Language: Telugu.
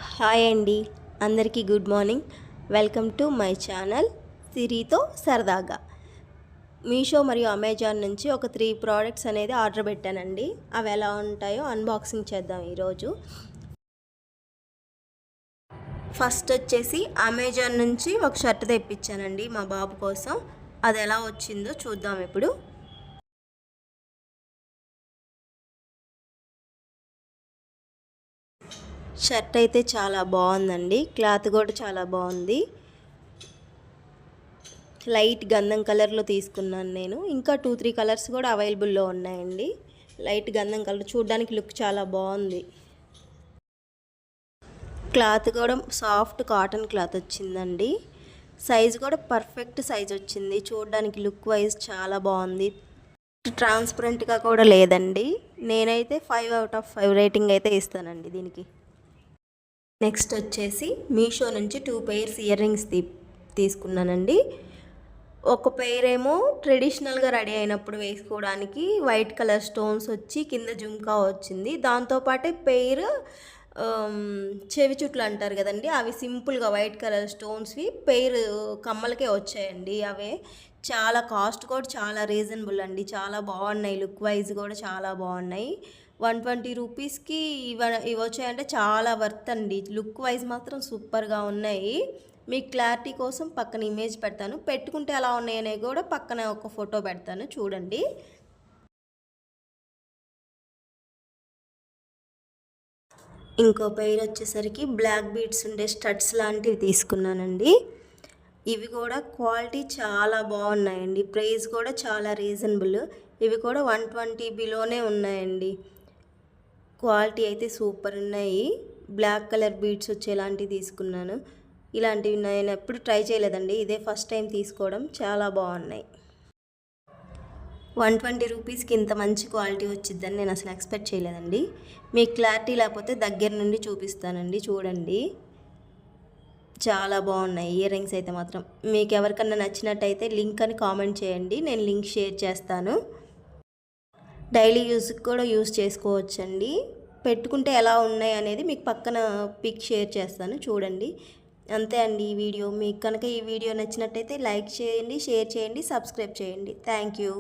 హాయ్ అండి, అందరికీ good morning. Welcome to my channel సిరితో సరదాగా. మీషో మరియు అమెజాన్ నుంచి ఒక 3 ప్రోడక్ట్స్ అనేది ఆర్డర్ పెట్టానండి. అవి ఎలా ఉంటాయో అన్బాక్సింగ్ చేద్దాం ఈరోజు. ఫస్ట్ వచ్చేసి అమెజాన్ నుంచి ఒక షర్ట్ తెప్పించానండి మా బాబు కోసం. అది ఎలా వచ్చిందో చూద్దాం ఇప్పుడు. షర్ట్ అయితే చాలా బాగుందండి, క్లాత్ కూడా చాలా బాగుంది. లైట్ గంధం కలర్లో తీసుకున్నాను నేను. ఇంకా 2-3 కలర్స్ కూడా అవైలబుల్లో ఉన్నాయండి. లైట్ గంధం కలర్, చూడడానికి లుక్ చాలా బాగుంది. క్లాత్ కూడా సాఫ్ట్ కాటన్ క్లాత్ వచ్చిందండి. సైజ్ కూడా పర్ఫెక్ట్ సైజ్ వచ్చింది. చూడడానికి లుక్ వైజ్ చాలా బాగుంది. ట్రాన్స్పరెంట్గా కూడా లేదండి. నేనైతే 5 out of 5 రేటింగ్ అయితే ఇస్తానండి దీనికి. నెక్స్ట్ వచ్చేసి మీషో నుంచి 2 pairs ఇయర్ రింగ్స్ తీసుకున్నానండి. ఒక పెయిర్ ఏమో ట్రెడిషనల్గా రెడీ అయినప్పుడు వేసుకోవడానికి వైట్ కలర్ స్టోన్స్ వచ్చి కింద జుంకా వచ్చింది. దాంతోపాటే పెయిర్ చెవి చుట్లు అంటారు కదండి, అవి సింపుల్గా వైట్ కలర్ స్టోన్స్వి పెయిర్ కమ్మలకే వచ్చాయండి. అవే చాలా కాస్ట్ కూడా చాలా రీజనబుల్ అండి. చాలా బాగున్నాయి, లుక్ వైజ్ కూడా చాలా బాగున్నాయి. 120 రూపీస్కి ఇవి వచ్చాయంటే చాలా వర్త్ అండి. లుక్ వైజ్ మాత్రం సూపర్గా ఉన్నాయి. మీకు క్లారిటీ కోసం పక్కన ఇమేజ్ పెడతాను, పెట్టుకుంటే ఎలా ఉన్నాయనే కూడా పక్కన ఒక ఫోటో పెడతాను చూడండి. ఇంకో పెయిర్ వచ్చేసరికి బ్లాక్ బీడ్స్ ఉండే స్టడ్స్ లాంటివి తీసుకున్నానండి. ఇవి కూడా క్వాలిటీ చాలా బాగున్నాయండి. ప్రైస్ కూడా చాలా రీజనబుల్. ఇవి కూడా 120 బిలోనే ఉన్నాయండి. క్వాలిటీ అయితే సూపర్ ఉన్నాయి. బ్లాక్ కలర్ బీడ్స్ వచ్చేలాంటివి తీసుకున్నాను. ఇలాంటివి నేను ఎప్పుడు ట్రై చేయలేదండి, ఇదే ఫస్ట్ టైం తీసుకోవడం. చాలా బాగున్నాయి. 120 రూపీస్కి ఇంత మంచి క్వాలిటీ వచ్చిద్దని నేను అసలు ఎక్స్పెక్ట్ చేయలేదండి. మీకు క్లారిటీ లేకపోతే దగ్గర నుండి చూపిస్తానండి, చూడండి. చాలా బాగున్నాయి ఇయర్ రింగ్స్ అయితే మాత్రం. మీకు ఎవరికన్నా నచ్చినట్టయితే లింక్ అని కామెంట్ చేయండి, నేను లింక్ షేర్ చేస్తాను. డైలీ యూస్కి కూడా యూస్ చేసుకోవచ్చండి. పెట్టుకుంటే ఎలా ఉన్నాయి అనేది మీకు పక్కన పిక్ షేర్ చేస్తాను చూడండి. అంతే అండి ఈ వీడియో. మీకు కనుక ఈ వీడియో నచ్చినట్టయితే లైక్ చేయండి, షేర్ చేయండి, సబ్స్క్రైబ్ చేయండి. Thank you.